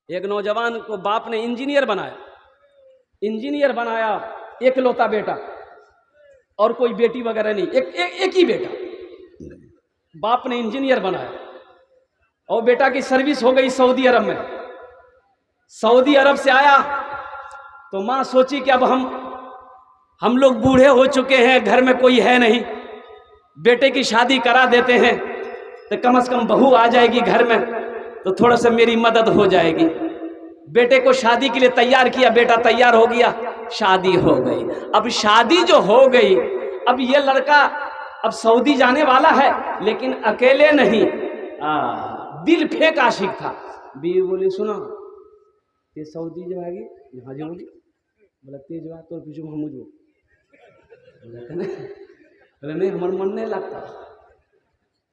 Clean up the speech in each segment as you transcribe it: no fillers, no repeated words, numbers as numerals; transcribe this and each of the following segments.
एक नौजवान को बाप ने इंजीनियर बनाया, एकलौता बेटा, और कोई बेटी वगैरह नहीं, एक ही बेटा। बाप ने इंजीनियर बनाया और बेटा की सर्विस हो गई सऊदी अरब में। सऊदी अरब से आया तो माँ सोची कि अब हम लोग बूढ़े हो चुके हैं, घर में कोई है नहीं, बेटे की शादी करा देते हैं तो कम से कम बहू आ जाएगी घर में तो थोड़ा सा मेरी मदद हो जाएगी। बेटे को शादी के लिए तैयार किया, बेटा तैयार हो गया, शादी हो गई। अब शादी जो हो गई, अब ये लड़का अब सऊदी जाने वाला है, लेकिन अकेले नहीं, दिल फेंक आशिक था। बीवी बोली सुना ये सऊदी जो है यहाँ जो बोली, बोला तेज बात तो पीछू हम बोले नहीं हमार मन नहीं लगता,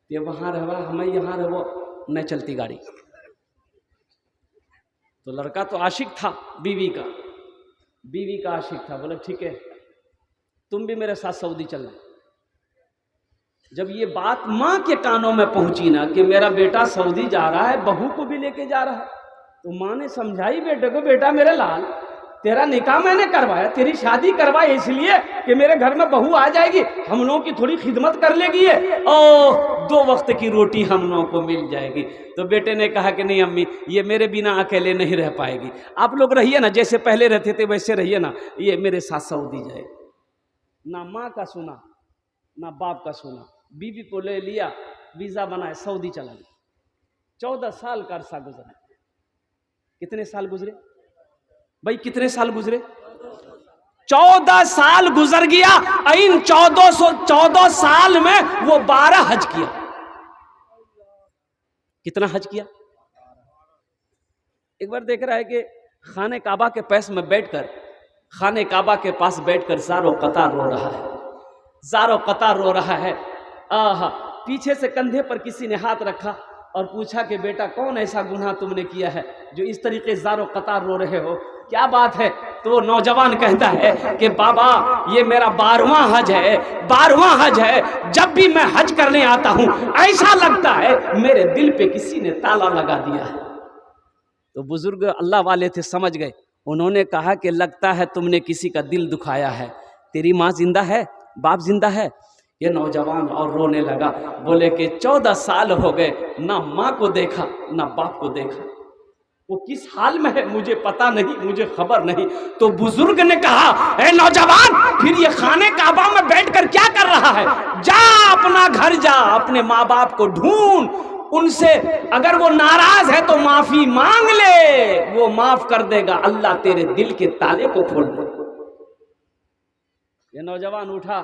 ये वहाँ रहवा हमें यहाँ रहो, नहीं चलती गाड़ी। तो लड़का तो आशिक था बीवी का आशिक था। बोला ठीक है तुम भी मेरे साथ सऊदी चलना। जब ये बात माँ के कानों में पहुंची ना कि मेरा बेटा सऊदी जा रहा है, बहू को भी लेके जा रहा है, तो माँ ने समझाई बेटे को, बेटा मेरे लाल तेरा निकाह मैंने करवाया, तेरी शादी करवाई इसलिए कि मेरे घर में बहू आ जाएगी, हम लोगों की थोड़ी खिदमत कर लेगी और 2 वक्त की रोटी हम लोगों को मिल जाएगी। तो बेटे ने कहा कि नहीं अम्मी, ये मेरे बिना अकेले नहीं रह पाएगी, आप लोग रहिए ना, जैसे पहले रहते थे वैसे रहिए ना, ये मेरे साथ सऊदी जाए। ना माँ का सुना ना बाप का सुना, बीवी को ले लिया, वीज़ा बनाए, सऊदी चला गया। 14 साल का अरसा गुजरा। कितने साल गुजरे भाई, कितने साल गुजरे? 14 साल गुजर गया। इन 14 साल में वो 12 हज किया। कितना हज किया? एक बार देख रहा है कि खाने काबा के पास में बैठकर, खाने काबा के पास बैठकर ज़ारो कतार रो रहा है, ज़ारो कतार रो रहा है। पीछे से कंधे पर किसी ने हाथ रखा और पूछा कि बेटा कौन ऐसा गुनाह तुमने किया है जो इस तरीके ज़ारो कतार रो रहे हो, क्या बात है? तो नौजवान कहता है कि बाबा ये मेरा 12वां हज है, 12वां हज है। जब भी मैं हज करने आता हूं ऐसा लगता है मेरे दिल पे किसी ने ताला लगा दिया है। तो बुजुर्ग अल्लाह वाले थे, समझ गए। उन्होंने कहा कि लगता है तुमने किसी का दिल दुखाया है, तेरी माँ जिंदा है, बाप जिंदा है? ये नौजवान और रोने लगा, बोले कि 14 साल हो गए, ना माँ को देखा ना बाप को देखा, वो किस हाल में है मुझे पता नहीं, मुझे खबर नहीं। तो बुजुर्ग ने कहा ए नौजवान, फिर ये खाने काबा में बैठकर क्या कर रहा है? जा अपना घर जा, अपने माँ बाप को ढूंढ, उनसे अगर वो नाराज है तो माफी मांग ले, वो माफ कर देगा, अल्लाह तेरे दिल के ताले को खोल दे। ये नौजवान उठा,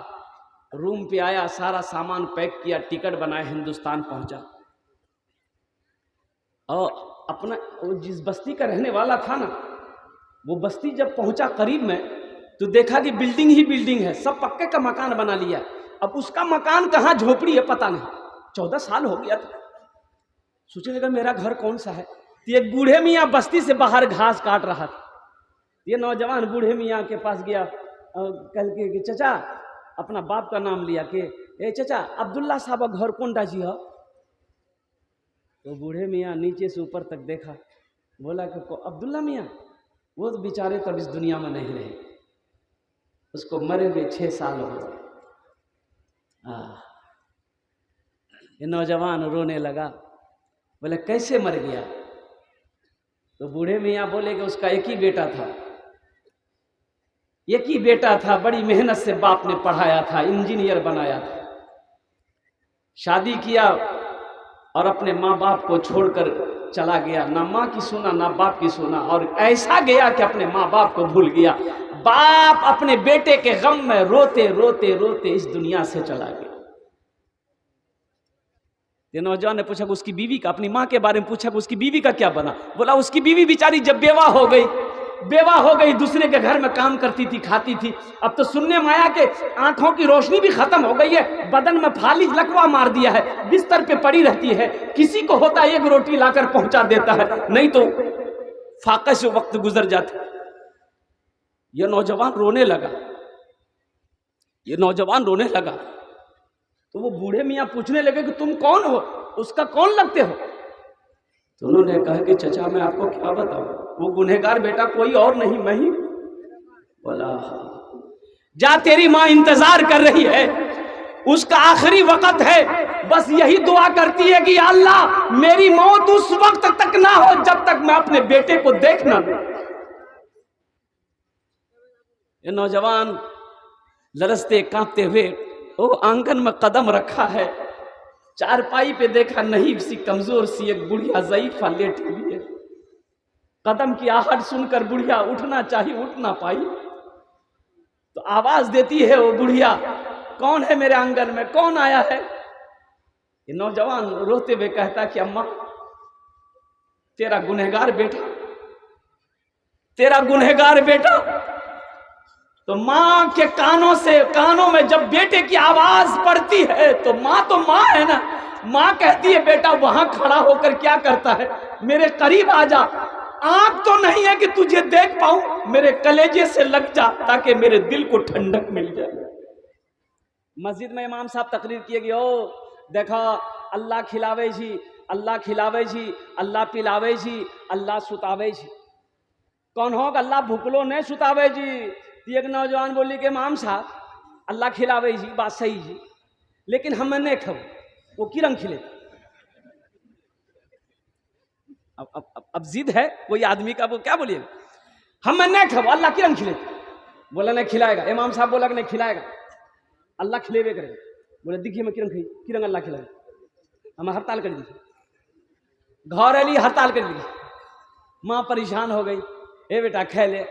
रूम पे आया, सारा सामान पैक किया, टिकट बनाया, हिंदुस्तान पहुंचा। और अपना वो जिस बस्ती का रहने वाला था ना, वो बस्ती जब पहुंचा करीब में तो देखा कि बिल्डिंग ही बिल्डिंग है, सब पक्के का मकान बना लिया। अब उसका मकान कहाँ, झोपड़ी है, पता नहीं। 14 साल हो गया था, सोचने लगा मेरा घर कौन सा है। तो एक बूढ़े मियाँ बस्ती से बाहर घास काट रहा था। ये नौजवान बूढ़े मियाँ के पास गया, कल के कि चचा, अपना बाप का नाम लिया कि ए चचा अब्दुल्ला साहब घर कौन डाजी है? तो बूढ़े मियाँ नीचे से ऊपर तक देखा, बोला कि अब्दुल्ला मियाँ, वो तो बेचारे तब इस दुनिया में नहीं रहे, उसको मरे हुए 6 साल हो गए। ये नौजवान रोने लगा, बोले कैसे मर गया? तो बूढ़े मियाँ बोले कि उसका एक ही बेटा था, एक ही बेटा था, बड़ी मेहनत से बाप ने पढ़ाया था, इंजीनियर बनाया था, शादी किया और अपने माँ बाप को छोड़कर चला गया, ना माँ की सुना ना बाप की सुना, और ऐसा गया कि अपने माँ बाप को भूल गया। बाप अपने बेटे के गम में रोते रोते रोते इस दुनिया से चला गया। ये नौजवान ने पूछा उसकी बीवी का, अपनी माँ के बारे में पूछा उसकी बीवी का क्या बना? बोला उसकी बीवी बेचारी जब बेवा हो गई, दूसरे के घर में काम करती थी, खाती थी। अब तो सुनने में आया कि आंखों की रोशनी भी खत्म हो गई है, बदन में फालिज लकवा मार दिया है, बिस्तर पे पड़ी रहती है, किसी को होता है 1 रोटी लाकर पहुंचा देता है, नहीं तो फाका से वक्त गुजर जाता। ये नौजवान रोने लगा, तो वो बूढ़े मियाँ पूछने लगे कि तुम कौन हो, उसका कौन लगते हो? तो उन्होंने कहा कि चचा मैं आपको क्या बताऊं, वो गुनहगार बेटा कोई और नहीं मैं ही। बोला जा, तेरी माँ इंतजार कर रही है, उसका आखिरी वक्त है, बस यही दुआ करती है कि अल्लाह मेरी मौत उस वक्त तक ना हो जब तक मैं अपने बेटे को देख ना लूं। ये नौजवान लरसते कांपते हुए वो आंगन में कदम रखा है, चारपाई पे देखा नहीं सी कमजोर सी एक बुढ़िया ज़ईफ़ा लेटी हुई है। कदम की आहट सुनकर बुढ़िया उठना चाहिए, उठ ना पाई, तो आवाज देती है वो बुढ़िया, कौन है मेरे आंगन में, कौन आया है? ये नौजवान रोते हुए कहता कि अम्मा तेरा गुनहगार बेटा, तेरा गुनहगार बेटा। तो माँ के कानों में जब बेटे की आवाज पड़ती है तो माँ है ना, माँ कहती है बेटा वहां खड़ा होकर क्या करता है, मेरे करीब आ जा, आंख तो नहीं है कि तुझे देख पाऊं, मेरे कलेजे से लग जा ताकि मेरे दिल को ठंडक मिल जाए। मस्जिद में इमाम साहब तकरीर किए गए, ओ देखा अल्लाह खिलावे जी, अल्लाह खिलावे जी, अल्लाह पिलावे जी, अल्लाह सुतावे जी। कौन हो अल्लाह भूखलो नहीं सुतावे जी। एक नौजवान बोली कि इमाम साहब अल्लाह खिलावे जी, बात सही जी, लेकिन हम नहीं खाओ, वो की रंग खिले। अब जिद है कोई आदमी का, वो क्या बोलिए, हम नहीं खाओ, अल्लाह की रंग खिले। बोला नहीं खिलाएगा। इमाम साहब बोला कि नहीं खिलाएगा, अल्लाह खिलेवे करेगा। बोले देखिए मैं किरण खाई, किरण अल्लाह खिलाएगा, हम हड़ताल कर दी, घर अली हड़ताल कर दी। माँ परेशान हो गई, ए बेटा खे ले,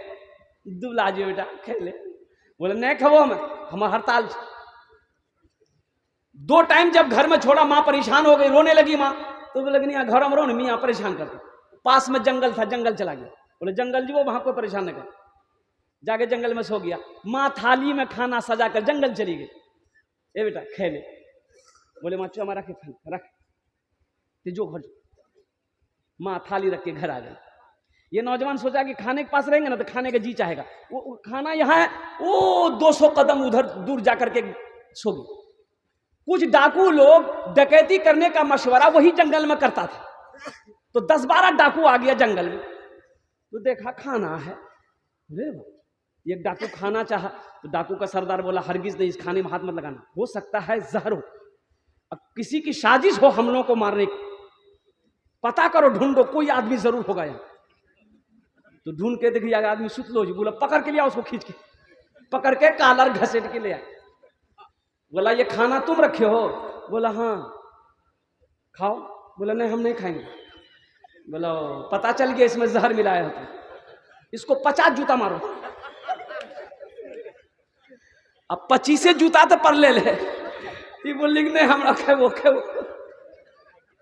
दुबला जो बेटा खे ले। बोले नहीं खबो हम हड़ताल। 2 टाइम जब घर में छोड़ा, माँ परेशान हो गई, रोने लगी माँ। तो बोले नहीं घर में रो न, मियाँ परेशान करते। पास में जंगल था, जंगल चला गया। बोले जंगल जी वो वहां कोई परेशान न कर, जाके जंगल में सो गया। माँ थाली में खाना सजा कर जंगल चली गई, ए बेटा खे ले। बोले माँ चो हमारा रख जो घर। माँ थाली रख के घर आ गई। ये नौजवान सोचा कि खाने के पास रहेंगे ना तो खाने का जी चाहेगा, वो खाना यहाँ है, वो 200 कदम उधर दूर जाकर के सो गई। कुछ डाकू लोग डकैती करने का मशवरा वही जंगल में करता था, तो 10-12 डाकू आ गया जंगल में, तो देखा खाना है, एक डाकू खाना चाहा, तो डाकू का सरदार बोला हरगिज नहीं, इस खाने में हाथ मत लगाना, हो सकता है जहर हो, अब किसी की साजिश हो हम लोगों को मारने की, पता करो ढूंढो, कोई आदमी जरूर होगा यहाँ। तो ढूंढ के देखिए आदमी सुत लो जी, बोला पकड़ के लिया उसको, खींच के पकड़ के कालर घसीट के ले आए। बोला ये खाना तुम रखे हो? बोला हाँ। खाओ? बोला नहीं हम नहीं खाएंगे। बोला पता चल गया इसमें जहर मिलाया होता, इसको 50 जूता मारो। अब 25 जूता तो पर ले ये बोली नहीं हम रखे वो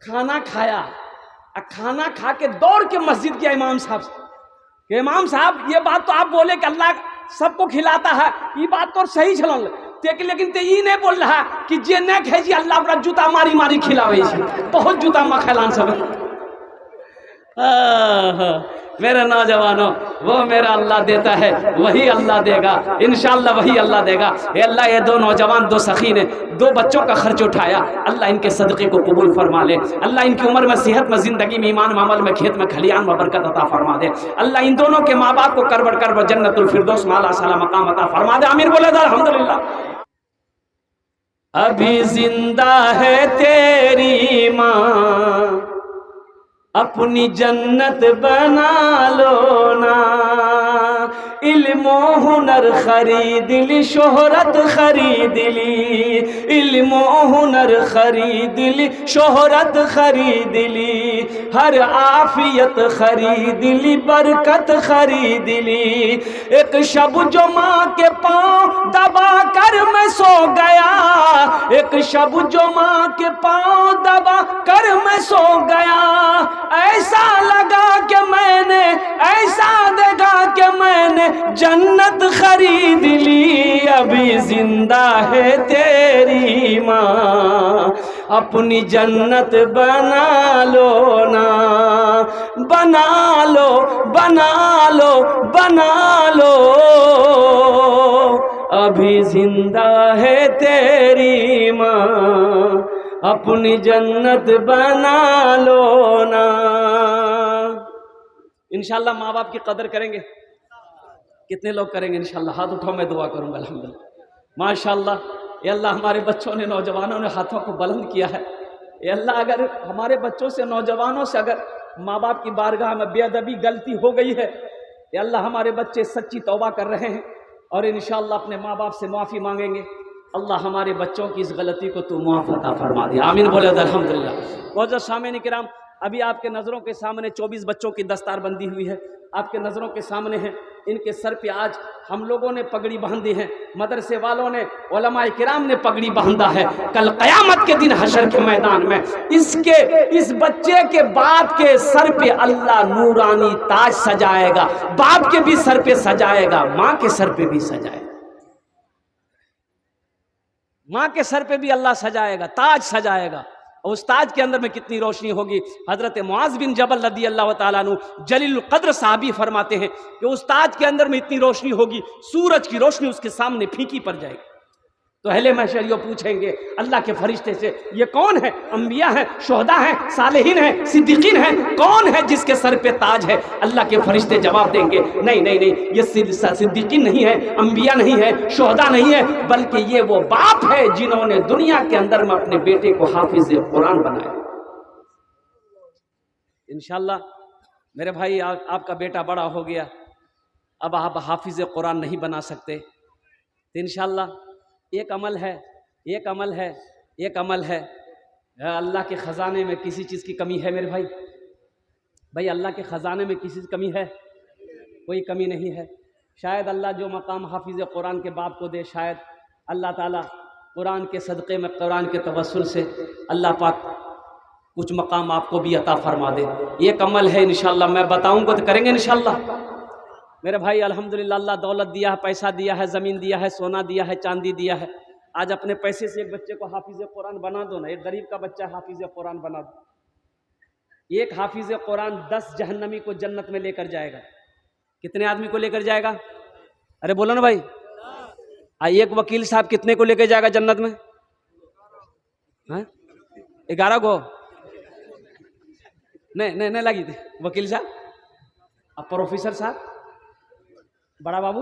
खाना खाया। खाना खा के दौड़ के मस्जिद गया इमाम साहब से कि इमाम साहब ये बात तो आप बोले कि अल्लाह सबको खिलाता है, ये बात तो सही चल, लेकिन ते ये नहीं बोल रहा कि जे नहीं खाई अल्लाह पूरा जूता मारी मारी खिलावे, बहुत जूता मखैलान सब। मेरे नौजवानों, वो मेरा अल्लाह देता है वही अल्लाह देगा, इंशाअल्लाह वही अल्लाह देगा। ए अल्लाह ये 2 नौजवान 2 सखी ने 2 बच्चों का खर्च उठाया, अल्लाह इनके सदक़े को कबूल फरमा ले। अल्लाह इनकी उम्र में, सेहत में, ज़िंदगी में, ईमान में, अमल में, खेत में, खलियान में बरकत अता फरमा दे। अल्लाह इन दोनों के माँ बाप को करबड़ करबड़ जन्नतुल फिरदौस में आला साला मकाम अता फरमा दे। आमीन बोले अल्हम्दुलिल्लाह। अभी जिंदा है तेरी माँ, अपनी जन्नत बना लो ना, इल्म हुनर खरीद ली, शोहरत खरीद ली, इल्म हुनर खरीद ली, शोहरत खरीद ली, हर आफियत खरीद ली, बरकत खरीद ली। एक शब जो माँ के पाँव दबा कर मैं सो गया, एक शब जो माँ के पाँव दबा कर मैं सो गया, ऐसा लगा कि मैंने, ऐसा देखा कि मैंने जन्नत खरीद ली। अभी जिंदा है तेरी माँ, अपनी जन्नत बना लो ना, बना लो बना लो बना लो, अभी जिंदा है तेरी माँ, अपनी जन्नत बना लो ना। इंशाल्लाह माँ बाप की कदर करेंगे? कितने लोग करेंगे इंशाल्लाह? हाथ उठाओ, मैं दुआ करूंगा। अल्हम्दुलिल्लाह, माशाल्लाह। ये अल्लाह, हमारे बच्चों ने, नौजवानों ने हाथों को बुलंद किया है। ये अल्लाह, अगर हमारे बच्चों से, नौजवानों से अगर माँ बाप की बारगाह में बेअदबी, गलती हो गई है, ये अल्लाह, हमारे बच्चे सच्ची तौबा कर रहे हैं और इंशाअल्लाह अपने माँ बाप से माफ़ी मांगेंगे। अल्लाह हमारे बच्चों की इस गलती को तू मुआफ़ अता फरमा दे, आमीन बोले अल्हम्दुलिल्लाह। बहुत सामने किराम, अभी आपके नज़रों के सामने 24 बच्चों की दस्तारबंदी हुई है, आपके नज़रों के सामने है। इनके सर पे आज हम लोगों ने पगड़ी बांधी है, मदरसे वालों ने, उलमाए किराम ने पगड़ी बांधा है। कल क़यामत के दिन हशर के मैदान में इस बच्चे के बाप के सर पे अल्लाह नूरानी ताज सजाएगा, बाप के भी सर पे सजाएगा, माँ के सर पे भी सजाएगा, माँ के सर पे भी अल्लाह सजाएगा, ताज सजाएगा। और उस ताज के अंदर में कितनी रोशनी होगी। हजरत मुआज़ बिन जबल रदी अल्लाह तआला अन्हु जलीलुल क़द्र साहबी फरमाते हैं कि उस ताज के अंदर में इतनी रोशनी होगी, सूरज की रोशनी उसके सामने फीकी पड़ जाएगी। तो अहले महशरियों पूछेंगे अल्लाह के फरिश्ते से, ये कौन है? अंबिया है, शुहदा है, सालेहीन है, सिद्दीकीन है, कौन है जिसके सर पे ताज है? अल्लाह के फरिश्ते जवाब देंगे, नहीं नहीं नहीं, ये सिद्दीकीन नहीं है, अंबिया नहीं है, शुहदा नहीं है, बल्कि ये वो बाप है जिन्होंने दुनिया के अंदर में अपने बेटे को हाफिज कुरान बनाया। इंशाअल्लाह मेरे भाई, आपका बेटा बड़ा हो गया, अब आप हाफिज कुरान नहीं बना सकते, तो इंशाअल्लाह एक अमल है, एक अमल है, एक अमल है। अल्लाह के ख़जाने में किसी चीज़ की कमी है मेरे भाई? भाई अल्लाह के ख़जाने में किसी की कमी है? कोई कमी नहीं है। शायद अल्लाह जो मकाम हाफिज़ कुरान के बाप को दे, शायद अल्लाह ताला कुरान के सदक़े में, कुरान के तवस्सुल से अल्लाह पाक कुछ मकाम आपको भी अता फरमा दे। एक अमल है, इंशाअल्लाह मैं बताऊँगा तो करेंगे इंशाअल्लाह। मेरे भाई अल्हम्दुलिल्लाह, अल्लाह दौलत दिया है, पैसा दिया है, ज़मीन दिया है, सोना दिया है, चांदी दिया है। आज अपने पैसे से एक बच्चे को हाफिज़ कुरान बना दो ना, एक गरीब का बच्चा हाफिज़ कुरान बना दो। एक हाफिज़ कुरान 10 जहन्नमी को जन्नत में लेकर जाएगा। कितने आदमी को लेकर जाएगा? अरे बोलो ना भाई। एक वकील साहब कितने को लेकर जाएगा जन्नत में? 11 को? नहीं लगी थी वकील साहब। अब प्रोफेसर साहब, बड़ा बाबू,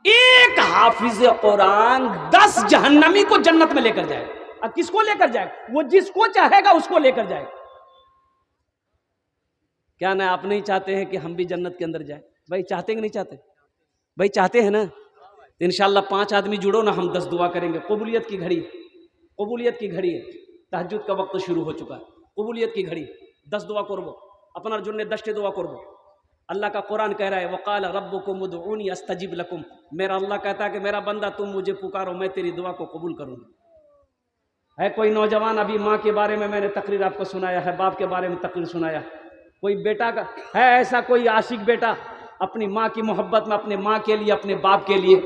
एक हाफिज कुरान 10 जहन्नमी को जन्नत में लेकर जाएगा। अब किसको लेकर जाएगा? वो जिसको चाहेगा उसको लेकर जाएगा। क्या ना आप नहीं चाहते हैं कि हम भी जन्नत के अंदर जाए? भाई चाहते कि नहीं चाहते? भाई चाहते हैं ना? तो इंशाअल्लाह 5 आदमी जुड़ो ना, हम 10 दुआ करेंगे। कबूलियत की घड़ी, कबूलियत की घड़ी है, तहज्जुद का वक्त शुरू हो चुका है। कबूलियत की घड़ी, 10 दुआ करबो, अपना जुन्ने 10 दुआ करबो। अल्लाह का कुरान कह रहा है, वक़ाल रब्बुकुम उदऊनी अस्तजिब लकुम। मेरा अल्लाह कहता है कि मेरा बंदा तुम मुझे पुकारो, मैं तेरी दुआ को कबूल करूँगा। है कोई नौजवान, अभी माँ के बारे में मैंने तकरीर आपको सुनाया है, बाप के बारे में तकरीर सुनाया, कोई बेटा का है ऐसा कोई आशिक बेटा अपनी माँ की मोहब्बत में, अपने माँ के लिए, अपने बाप के लिए,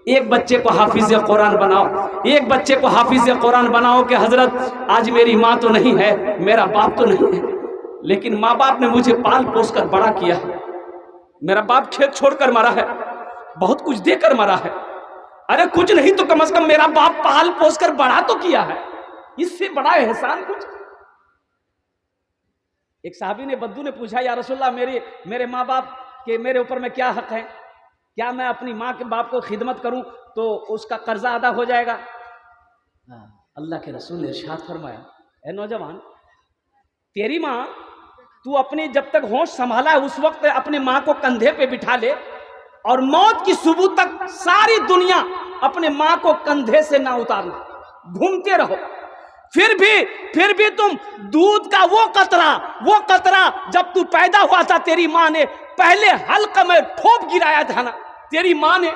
एक बच्चे को हाफिज कुरान बनाओ, एक बच्चे को हाफिज कुरान बनाओ कि हजरत आज मेरी माँ तो नहीं है, मेरा बाप तो नहीं है, लेकिन माँ बाप ने मुझे पाल पोस कर बड़ा किया। मेरा बाप खेत छोड़कर मरा है, बहुत कुछ देकर मरा है। अरे कुछ नहीं तो कम से कम मेरा बाप पाल पोस कर बड़ा तो किया है, इससे बड़ा एहसान कुछ। एक साहबी ने, बद्दू ने पूछा, या रसूलल्लाह मेरे माँ बाप के मेरे ऊपर में क्या हक है? क्या मैं अपनी माँ के बाप को खिदमत करूं तो उसका कर्जा अदा हो जाएगा? अल्लाह के रसूल ने इरशाद फरमाया, ए नौजवान, तेरी माँ, तू अपनी जब तक होश संभाला है उस वक्त अपनी माँ को कंधे पे बिठा ले, और मौत की सुबह तक सारी दुनिया अपने माँ को कंधे से ना उतारना, घूमते रहो। फिर भी तुम दूध का वो कतरा जब तू पैदा हुआ था, तेरी माँ ने पहले हल्क में ठोप गिराया था ना, तेरी माँ ने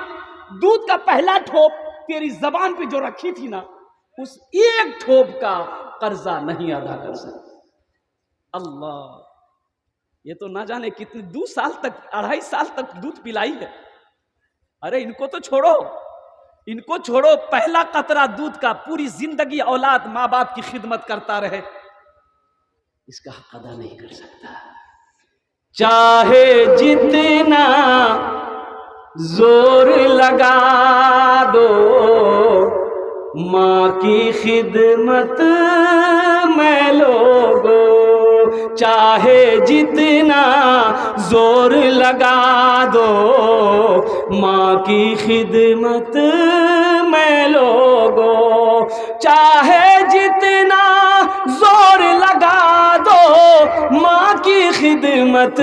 दूध का पहला ठोप तेरी जबान पे जो रखी थी ना, उस एक ठोप का कर्जा नहीं अदा कर सकता। अल्लाह, ये तो ना जाने कितने 2 साल तक, 2.5 साल तक दूध पिलाई है। अरे इनको तो छोड़ो, इनको छोड़ो, पहला कतरा दूध का पूरी जिंदगी औलाद माँ बाप की खिदमत करता रहे, इसका हक अदा नहीं कर सकता। चाहे जितना जोर लगा दो, माँ की खिदमत में लोगो, चाहे जितना जोर लगा दो, माँ की खिदमत में लोगो, चाहे जितना जोर लगा दो, माँ की खिदमत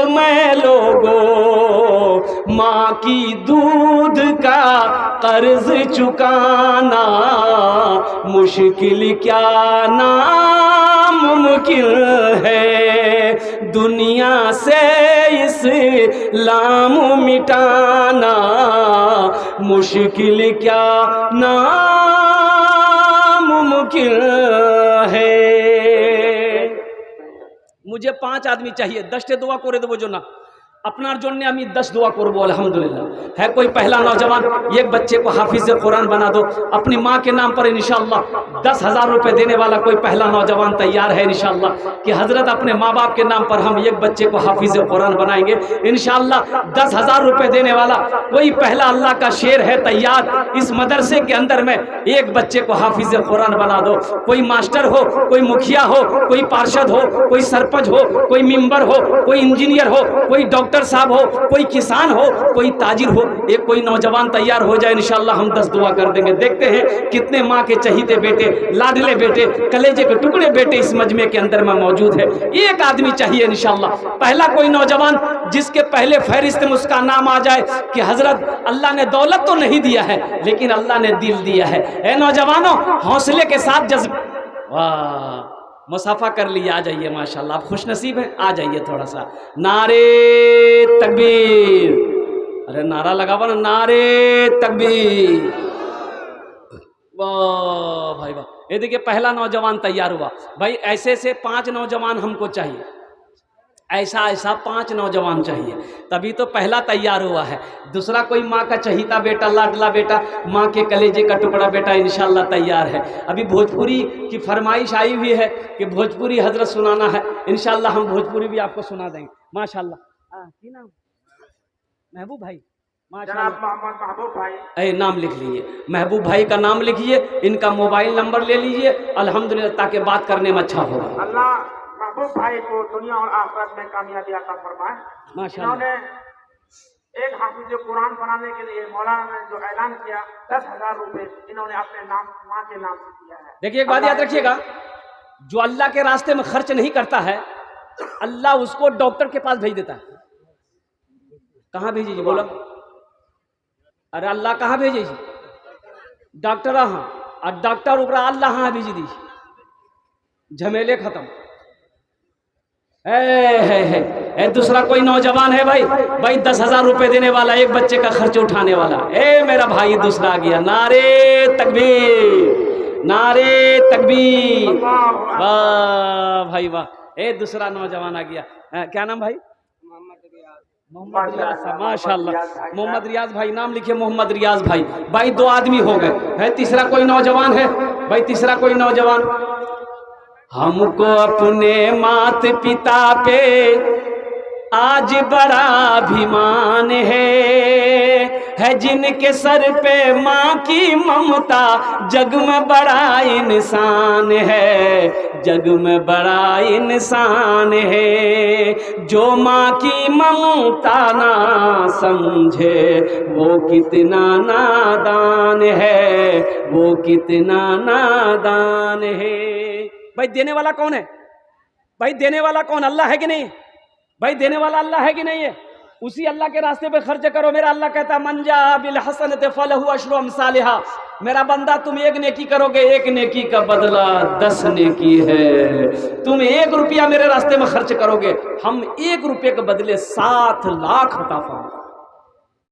में लोगो, माँ की दूध का कर्ज चुकाना मुश्किल क्या नामुमकिन है, दुनिया से इस्लाम मिटाना मुश्किल क्या नामुमकिन है। मुझे 5 आदमी चाहिए, 10 दुआ करे देबो जो ना আপনার জন্য আমি 10 दुआ করবো अल्हम्दुलिल्लाह। है कोई पहला नौजवान, एक बच्चे को हाफिज कुरान बना दो अपनी माँ के नाम पर इंशाअल्लाह। 10,000 रुपये देने वाला कोई पहला नौजवान तैयार है इंशाअल्लाह कि हजरत अपने माँ बाप के नाम पर हम एक बच्चे को हाफिज कुरान बनाएंगे इंशाअल्लाह। 10,000 रुपये देने वाला कोई पहला अल्लाह का शेर है तैयार, इस मदरसे के अंदर में एक बच्चे को हाफिज कुरान बना दो। कोई मास्टर हो, कोई मुखिया हो, कोई पार्षद हो, कोई सरपंच हो, कोई मेंबर हो, कोई इंजीनियर हो, कोई डॉक्टर साहब हो, कोई किसान हो, कोई ताजिर हो, एक कोई नौजवान तैयार हो जाए इंशाअल्लाह हम 10 दुआ कर देंगे। देखते हैं कितने माँ के चहीते बेटे, लाडले बेटे, कलेजे के टुकड़े बेटे इस मजमे के अंदर में मौजूद है। एक आदमी चाहिए इंशाअल्लाह, पहला कोई नौजवान जिसके पहले फहरिस्त में उसका नाम आ जाए कि हजरत अल्लाह ने दौलत तो नहीं दिया है लेकिन अल्लाह ने दिल दिया है। ए नौजवानों, हौसले के साथ वाह मुसाफा कर लिया, आ जाइए माशाल्लाह, आप खुश नसीब हैं, आ जाइए थोड़ा सा। नारे तकबीर, अरे नारा लगावा ना, नारे तकबीर, वाह भाई वाह। ये देखिए पहला नौजवान तैयार हुआ भाई। ऐसे से 5 नौजवान हमको चाहिए, ऐसा 5 नौजवान चाहिए, तभी तो पहला तैयार हुआ है। दूसरा कोई माँ का चहीता बेटा, लाडला बेटा, माँ के कलेजे का टुकड़ा बेटा इंशाअल्लाह तैयार है। अभी भोजपुरी की फरमाइश आई हुई है कि भोजपुरी हजरत सुनाना है, इंशाअल्लाह हम भोजपुरी भी आपको सुना देंगे माशाअल्लाह। की नाम? महबूब भाई, महबूब भाई, नाम लिख लीजिए, महबूब भाई का नाम लिखिए, इनका मोबाइल नंबर ले लीजिए अल्हम्दुलिल्लाह, ताकि बात करने में अच्छा होगा। अल्लाह महबूब भाई को दुनिया और आखिरत में कामयाबी अता फरमाए। इन्होंने एक हाफिज कुरान बनाने के लिए मौलाना ने जो ऐलान किया 10,000 रुपए इन्होंने अपने नाम, माँ के नाम से किया है। देखिए एक बात याद रखिएगा, जो अल्लाह के रास्ते में खर्च नहीं करता है अल्लाह उसको डॉक्टर के पास भेज देता है। कहाँ भेजिए बोलो? अरे अल्लाह कहाँ भेजे? डॉक्टर हाँ, और डॉक्टर ऊपर अल्लाह हाँ भेजी दी, झमेले खत्म। है दूसरा कोई नौजवान है भाई 10,000 रुपए देने वाला, एक बच्चे का खर्च उठाने वाला। मेरा भाई दूसरा आ गया, नारे तकबीर, नारे तकबीर, वाह भाई वाह। दूसरा नौजवान आ गया, क्या नाम भाई? मोहम्मद रियाज साहब, माशाअल्लाह। मोहम्मद रियाज भाई, नाम लिखिए मोहम्मद रियाज भाई। भाई 2 आदमी हो गए। है तीसरा कोई नौजवान है भाई? तीसरा कोई नौजवान? हमको अपने मात पिता पे आज बड़ा अभिमान है जिनके सर पे माँ की ममता, जग में बड़ा इंसान है, जग में बड़ा इंसान है। जो माँ की ममता ना समझे वो कितना नादान है, वो कितना नादान है। भाई देने वाला कौन है? भाई देने वाला कौन? अल्लाह है कि नहीं? भाई देने वाला अल्लाह है कि नहीं है? उसी अल्लाह के रास्ते पे खर्च करो। मेरा अल्लाह कहता है मन जा बिल हसनति फलहु अशरु अमसालिहा। मेरा बंदा तुम एक नेकी करोगे, एक नेकी का बदला 10 नेकी है। तुम 1 रुपया मेरे रास्ते में खर्च करोगे, हम 1 रुपये के बदले 7 लाख अता फरमाएंगे।